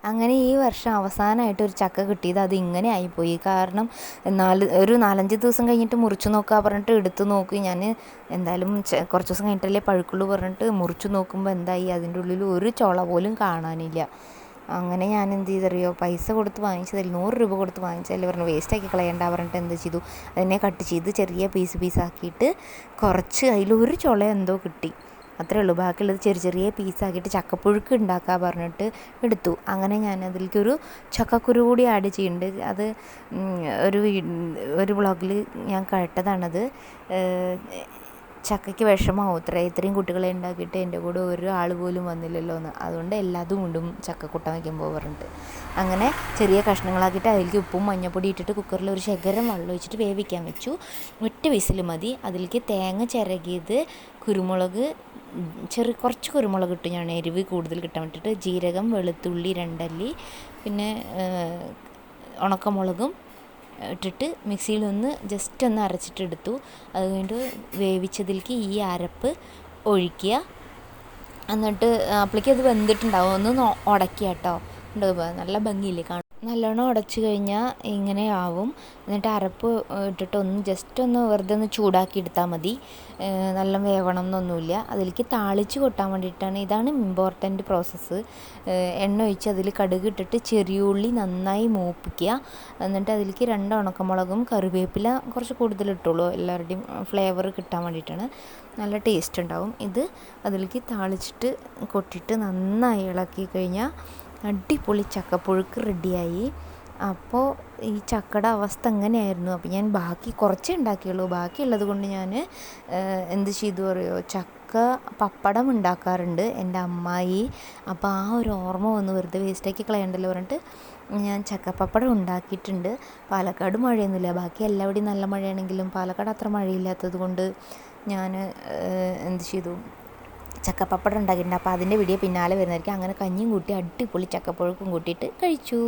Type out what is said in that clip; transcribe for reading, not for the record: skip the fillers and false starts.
അങ്ങനെ ഈ വർഷം അവസാനമായിട്ട് ഒരു ചക്ക കിട്ടിയത് അത് ഇങ്ങനെ ആയിപ്പോയി. കാരണം ഒരു 4-5 ദിവസം കഴിഞ്ഞിട്ട് മുറിച്ച് നോക്കുക പറഞ്ഞിട്ട് എടുത്ത് നോക്കി ഞാൻ. എന്തായാലും കുറച്ച് ദിവസം കഴിഞ്ഞിട്ടല്ലേ പഴുക്കുള്ളൂ പറഞ്ഞിട്ട് മുറിച്ച് നോക്കുമ്പോൾ എന്തായി, അതിൻ്റെ ഉള്ളിൽ ഒരു ചുള പോലും കാണാനില്ല. അങ്ങനെ ഞാൻ എന്ത് ചെയ്തറിയോ, പൈസ കൊടുത്ത് വാങ്ങിച്ചതല്ലേ, 100 രൂപ കൊടുത്ത് വാങ്ങിച്ചതല്ലേ പറഞ്ഞു, വേസ്റ്റാക്കി കളയണ്ട പറഞ്ഞിട്ട് എന്ത് ചെയ്തു, അതിനെ കട്ട് ചെയ്ത് ചെറിയ പീസാക്കിയിട്ട് കുറച്ച് അതിലൊരു ചുള എന്തോ കിട്ടി, അത്രേ ഉള്ളൂ. ബാക്കിയുള്ളത് ചെറിയ ചെറിയ പീസാക്കിയിട്ട് ചക്കപ്പുഴുക്ക് ഉണ്ടാക്കാൻ പറഞ്ഞിട്ട് എടുത്തു. അങ്ങനെ ഞാൻ അതിലേക്കൊരു ചക്കക്കുരു കൂടി ആഡ് ചെയ്യുന്നുണ്ട്. അത് ഒരു വ്ളോഗിൽ ഞാൻ കേട്ടതാണത്. ചക്കയ്ക്ക് വിഷമാവും ഇത്രയും കുട്ടികളെ ഉണ്ടാക്കിയിട്ട് എൻ്റെ കൂടെ ഒരാൾ പോലും വന്നില്ലല്ലോ എന്ന്. അതുകൊണ്ട് എല്ലാതും കൊണ്ടും ചക്കക്കൂട്ടാൻ വയ്ക്കുമ്പോൾ പറഞ്ഞിട്ട് അങ്ങനെ ചെറിയ കഷ്ണങ്ങളാക്കിയിട്ട് അതിലേക്ക് ഉപ്പും മഞ്ഞൾപ്പൊടി ഇട്ടിട്ട് കുക്കറിൽ ഒരു ശകലം വെള്ളം ഒഴിച്ചിട്ട് വേവിക്കാൻ വെച്ചു. ഒറ്റ വിസിൽ മതി. അതിലേക്ക് തേങ്ങ ചിരകിയത്, കുരുമുളക്, കുറച്ച് കുരുമുളക് ഇട്ടു ഞാൻ, എരിവ് കൂടുതൽ കിട്ടാൻ വേണ്ടിയിട്ട്, ജീരകം, വെളുത്തുള്ളി 2 അല്ലി, പിന്നെ ഉണക്കമുളകും ഇട്ടിട്ട് മിക്സിയിൽ ജസ്റ്റ് ഒന്ന് അരച്ചിട്ടെടുത്തു. അത് കഴിഞ്ഞിട്ട് വേവിച്ചതിലേക്ക് ഈ അരപ്പ് ഒഴിക്കുക. എന്നിട്ട് അപ്പോഴേക്കും അത് വെന്തിട്ടുണ്ടാവും. ഒന്ന് ഉടക്കുക കേട്ടോ. നല്ല ഭംഗിയില്ലേ കാണാൻ. നല്ലോണം ഉടച്ച് കഴിഞ്ഞാൽ ഇങ്ങനെ ആവും. എന്നിട്ട് അരപ്പ് ഇട്ടിട്ട് ജസ്റ്റ് വെറുതെ ചൂടാക്കി എടുത്താൽ മതി. നല്ല വേവണം എന്നൊന്നുമില്ല. അതിലേക്ക് താളിച്ച് കൊട്ടാൻ വേണ്ടിയിട്ടാണ്. ഇതാണ് ഇമ്പോർട്ടൻറ്റ് പ്രോസസ്സ്. എണ്ണ ഒഴിച്ച് അതിൽ കടുക് ഇട്ടിട്ട് ചെറിയ ഉള്ളി നന്നായി മൂപ്പിക്കുക. എന്നിട്ട് അതിലേക്ക് 2 ഉണക്കമുളകും കറിവേപ്പില കുറച്ച് കൂടുതൽ ഇട്ടുള്ളൂ, എല്ലാവരുടെയും ഫ്ലേവർ കിട്ടാൻ വേണ്ടിയിട്ടാണ്. നല്ല ടേസ്റ്റ് ഉണ്ടാവും. ഇത് അതിലേക്ക് താളിച്ചിട്ട് കൊട്ടിയിട്ട് നന്നായി ഇളക്കി കഴിഞ്ഞാൽ അടിപൊളി ചക്കപ്പുഴുക്ക് റെഡിയായി. അപ്പോൾ ഈ ചക്കയുടെ അവസ്ഥ എങ്ങനെയായിരുന്നു. അപ്പോൾ ഞാൻ ബാക്കി കുറച്ചേ ഉണ്ടാക്കിയുള്ളൂ. ബാക്കിയുള്ളത് കൊണ്ട് ഞാൻ എന്ത് ചെയ്തു അറിയോ, ചക്ക പപ്പടം ഉണ്ടാക്കാറുണ്ട് എൻ്റെ അമ്മായി. അപ്പോൾ ആ ഒരു ഓർമ്മ വന്ന്, വെറുതെ വേസ്റ്റാക്കി കളയണ്ടല്ലോ പറഞ്ഞിട്ട് ഞാൻ ചക്കപ്പപ്പടം ഉണ്ടാക്കിയിട്ടുണ്ട്. പാലക്കാട് മഴയൊന്നുമില്ല, ബാക്കി എല്ലാവിടെയും നല്ല മഴയാണെങ്കിലും പാലക്കാട് അത്ര മഴയില്ലാത്തത് കൊണ്ട് ഞാൻ എന്ത് ചെയ്തു, ചക്കപ്പപ്പടം ഉണ്ടാക്കിയിട്ടുണ്ട്. അപ്പോൾ അതിൻ്റെ വീഡിയോ പിന്നാലെ വരുന്നതായിരിക്കും. അങ്ങനെ കഞ്ഞിയും കൂട്ടി അടിപൊളി ചക്കപ്പുഴുക്കും കൂട്ടിയിട്ട് കഴിച്ചു.